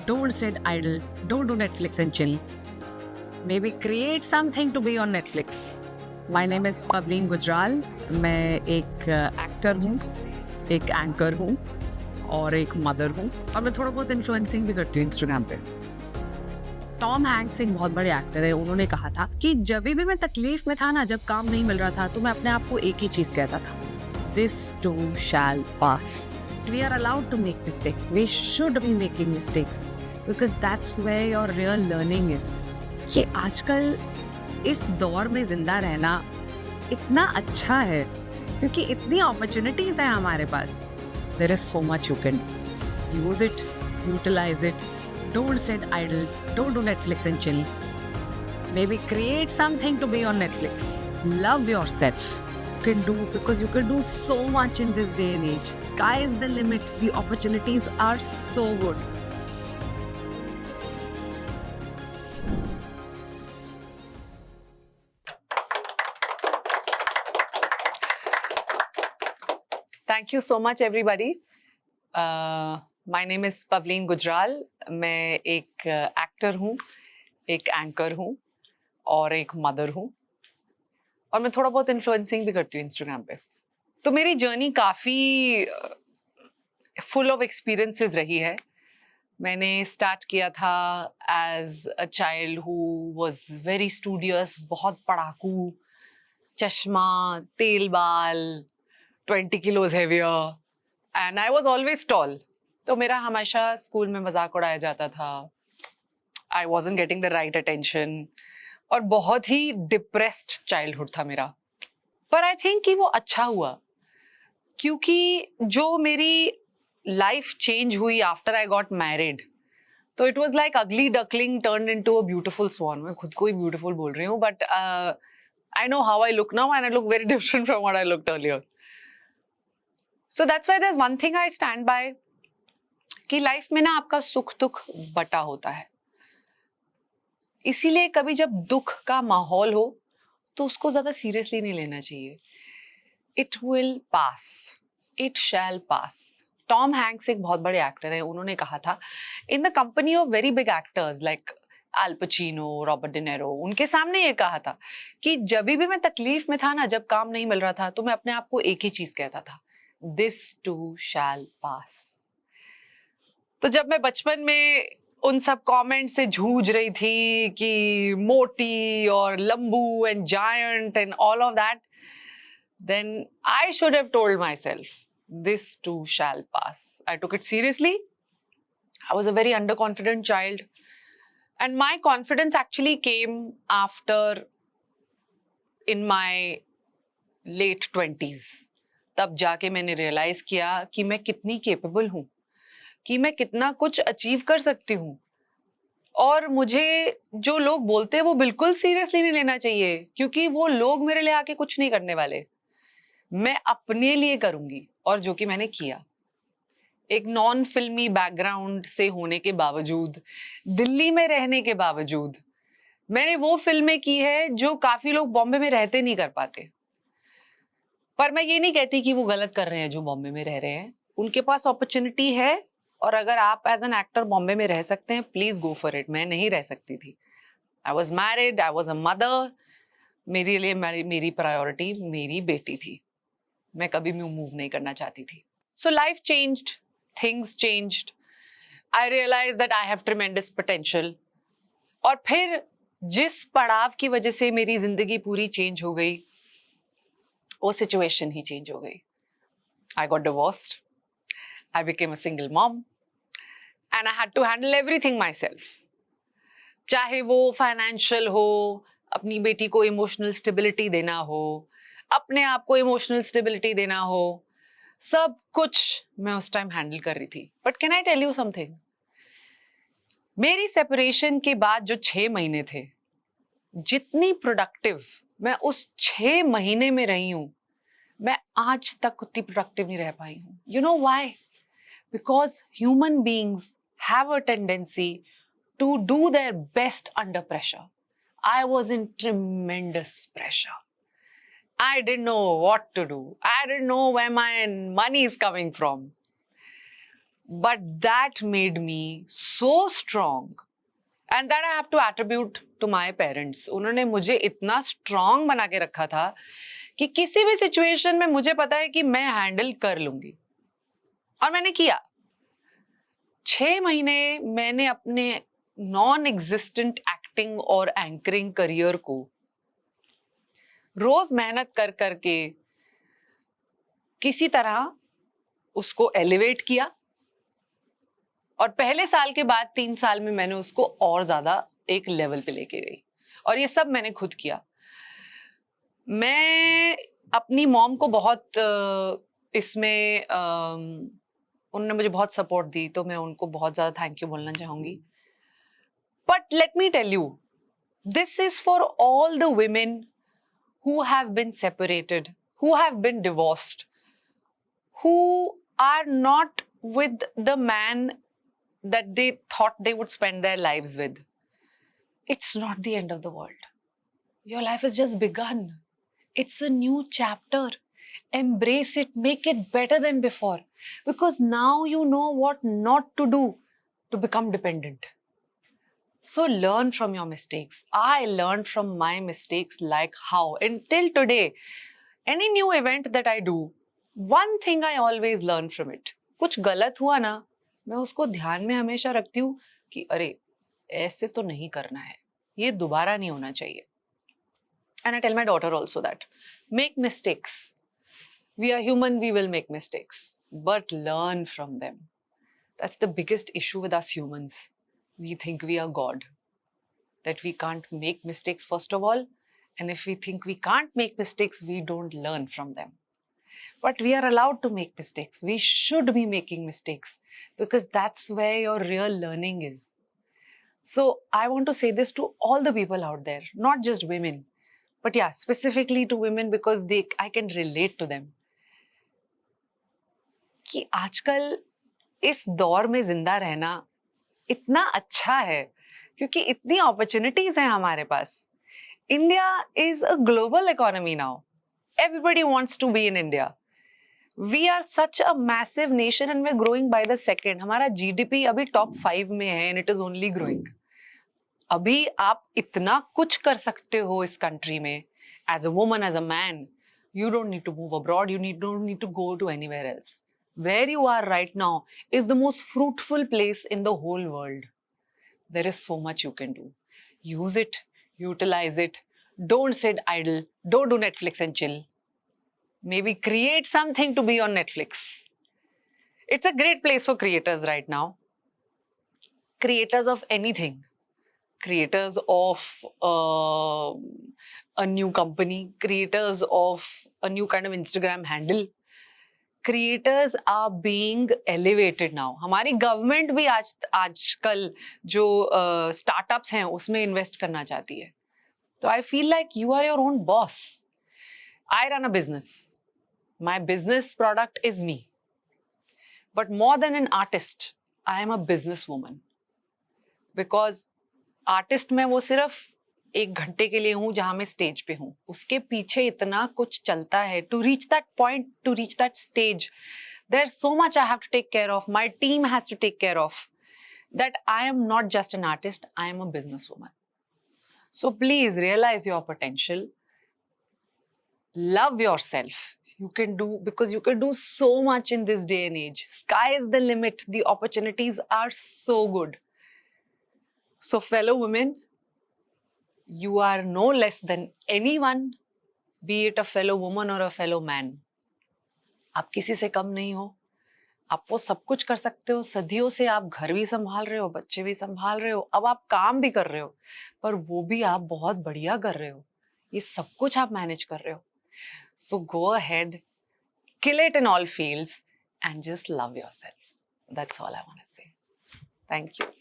Don't sit idle. Don't do Netflix and chill. Maybe create something to be on Netflix. My name is Pavleen Gujral. मैं एक actor हूँ, एक anchor हूँ और एक mother हूँ और मैं थोड़ा बहुत इन्फ्लुएंसिंग भी करती हूँ इंस्टाग्राम पे। टॉम हैंक्स एक बहुत बड़े एक्टर है, उन्होंने कहा था कि जब भी मैं तकलीफ में था ना, जब काम नहीं मिल रहा था, तो मैं अपने आप को एक ही चीज कहता था, this too shall pass. We are allowed to make mistakes. We should be making mistakes because that's where your real learning is. कि आजकल इस दौर में जिंदा रहना इतना अच्छा है क्योंकि इतनी अपॉर्चुनिटीज हैं हमारे पास. There is so much you can do. Use it, utilize it. Don't sit idle. Don't do Netflix and chill. Maybe create something to be on Netflix. Love yourself. You can do because you can do so much in this day and age. Sky is the limit. The opportunities are so good. Thank you so much, everybody. My name is Pavleen Gujral. मैं एक actor हूँ, एक anchor हूँ और एक mother हूँ और मैं थोड़ा बहुत इन्फ्लुएंसिंग भी करती हूँ इंस्टाग्राम पे. तो मेरी जर्नी काफ़ी फुल ऑफ एक्सपीरियंसेस रही है. मैंने स्टार्ट किया था as a child who was very studious, बहुत पढ़ाकू, चश्मा, तेल बाल, 20 kilos heavier, and I was always tall. तो मेरा हमेशा स्कूल में मजाक उड़ाया जाता था. I wasn't getting the right attention और बहुत ही डिप्रेस्ड चाइल्डहुड था मेरा. पर आई थिंक कि वो अच्छा हुआ क्योंकि जो मेरी लाइफ चेंज हुई आफ्टर आई गॉट मैरिड, तो it was like ugly duckling turned into a beautiful swan. मैं खुद को ही ब्यूटीफुल बोल रही हूँ, but I know how I look now and I look very different from what I looked earlier. So that's why there's one thing I stand by कि life में ना आपका सुख दुख बटा होता है. इसीलिए कभी जब दुख का माहौल हो तो उसको ज्यादा सीरियसली नहीं लेना चाहिए. It will pass, it shall pass. Tom Hanks एक बहुत बड़े एक्टर है, उन्होंने कहा था in the company of very big actors like all Pacino, Robert De Niro, उनके सामने ये कहा था कि जब भी मैं तकलीफ में था ना, जब काम नहीं मिल रहा था, तो मैं अपने आप को एक ही चीज कहता था, दिस टू शैल पास. तो जब मैं बचपन में उन सब कमेंट से जूझ रही थी कि मोटी और लंबू and giant and all of that, then I should have told myself this too shall pass. I took it seriously. I was a very under confident child and my confidence actually came after in my late 20s. तब जाके मैंने realise किया कि मैं कितनी capable हूँ, कि मैं कितना कुछ अचीव कर सकती हूँ. और मुझे जो लोग बोलते हैं वो बिल्कुल सीरियसली नहीं लेना चाहिए क्योंकि वो लोग मेरे लिए आके कुछ नहीं करने वाले. मैं अपने लिए करूंगी, और जो कि मैंने किया. एक नॉन फिल्मी बैकग्राउंड से होने के बावजूद, दिल्ली में रहने के बावजूद, मैंने वो फिल्में की है जो काफी लोग बॉम्बे में रहते नहीं कर पाते. पर मैं ये नहीं कहती कि वो गलत कर रहे हैं जो बॉम्बे में रह रहे हैं. उनके पास अपॉर्चुनिटी है और अगर आप एज एन एक्टर बॉम्बे में रह सकते हैं, प्लीज गो फॉर इट. मैं नहीं रह सकती थी. I was married, I was a mother. मेरे लिए मेरी प्रायोरिटी मेरी बेटी थी. मैं कभी भी मूव नहीं करना चाहती थी. So life changed, things changed. I realize that I have tremendous potential. और फिर जिस पड़ाव की वजह से मेरी जिंदगी पूरी चेंज हो गई, वो सिचुएशन ही चेंज हो गई. I got divorced. I became a single mom. And I had to handle everything myself. चाहे वो फाइनेंशियल हो, अपनी बेटी को इमोशनल स्टेबिलिटी देना हो, अपने आप को इमोशनल स्टेबिलिटी देना हो, सब कुछ मैं उस टाइम हैंडल कर रही थी. But can I tell you something? मेरी सेपरेशन के बाद जो 6 महीने थे, जितनी प्रोडक्टिव मैं उस 6 महीने में रही हूं, मैं आज तक उतनी प्रोडक्टिव नहीं रह पाई हूं. You know why? Because human beings have a tendency to do their best under pressure. I was in tremendous pressure. I didn't know what to do. I didn't know where my money is coming from. but that made me so strong, and that I have to attribute to my parents. उन्होंने मुझे इतना strong बना के रखा था कि किसी भी situation में मुझे पता है कि मैं handle कर लूंगी, और मैंने किया। 6 महीने मैंने अपने नॉन एग्जिस्टेंट एक्टिंग और एंकरिंग करियर को रोज मेहनत कर करके किसी तरह उसको एलिवेट किया, और पहले साल के बाद 3 साल में मैंने उसको और ज्यादा एक लेवल पे लेके गई, और ये सब मैंने खुद किया। मैं अपनी मॉम को बहुत इसमें उन्होंने मुझे बहुत सपोर्ट दी, तो मैं उनको बहुत ज्यादा थैंक यू बोलना चाहूंगी। But let me tell you, this is for all the women who have been separated, who have been divorced, who are not with the man that they thought they would spend their lives with. It's not the end of the world. Your life has just begun. It's a new chapter. Embrace it, make it better than before, because now you know what not to do to become dependent. So learn from your mistakes. I learned from my mistakes, like how until today, any new event that I do, one thing I always learn from it. कुछ गलत हुआ ना, मैं उसको ध्यान में हमेशा रखती हूँ कि अरे ऐसे तो नहीं करना है, ये दोबारा नहीं होना चाहिए। And I tell my daughter also that make mistakes. We are human, we will make mistakes, but learn from them. That's the biggest issue with us humans. We think we are God, that we can't make mistakes first of all, and if we think we can't make mistakes, we don't learn from them. But we are allowed to make mistakes. We should be making mistakes, because that's where your real learning is. So I want to say this to all the people out there, not just women, but yeah, specifically to women, because I can relate to them. कि आजकल इस दौर में जिंदा रहना इतना अच्छा है, क्योंकि इतनी अपॉर्चुनिटीज हैं हमारे पास। India is a global economy now. Everybody wants to be in India. We are such a massive nation and we are growing by the second. हमारा जीडीपी अभी टॉप 5 में है and it is only growing. अभी आप इतना कुछ कर सकते हो इस कंट्री में, as a woman, as a man. You don't need to move abroad. Don't need to go to anywhere else. Where you are right now is the most fruitful place in the whole world. There is so much you can do. Use it, utilize it. Don't sit idle. Don't do Netflix and chill. Maybe create something to be on Netflix. It's a great place for creators right now. Creators of anything. Creators of a new company, creators of a new kind of Instagram handle. Creators are being elevated now. हमारी government भी आजकल जो startups हैं उसमें invest करना चाहती है। तो I feel like you are your own boss. I run a business. My business product is me, but more than an artist I am a business woman. Because artist में वो सिर्फ 1 घंटे के लिए हूं जहां मैं स्टेज पे हूं, उसके पीछे इतना कुछ चलता है। To reach that point, to reach that stage, there so much I have to take care of, my team has to take care of, that I am not just an artist, I am a business woman. So please realize your potential, love yourself. You can do, because you can do so much in this day and age. Sky is the limit. The opportunities are so good. So fellow women, you are no less than anyone, be it a fellow woman or a fellow man. आप किसी से कम नहीं हो। आप वो सब कुछ कर सकते हो। सदियों से आप घर भी संभाल रहे हो, बच्चे भी संभाल रहे हो, अब आप काम भी कर रहे हो, पर वो भी आप बहुत बढ़िया कर रहे हो। ये सब कुछ आप मैनेज कर रहे हो। So go ahead, kill it in all fields and just love yourself. That's all I want to say. Thank you.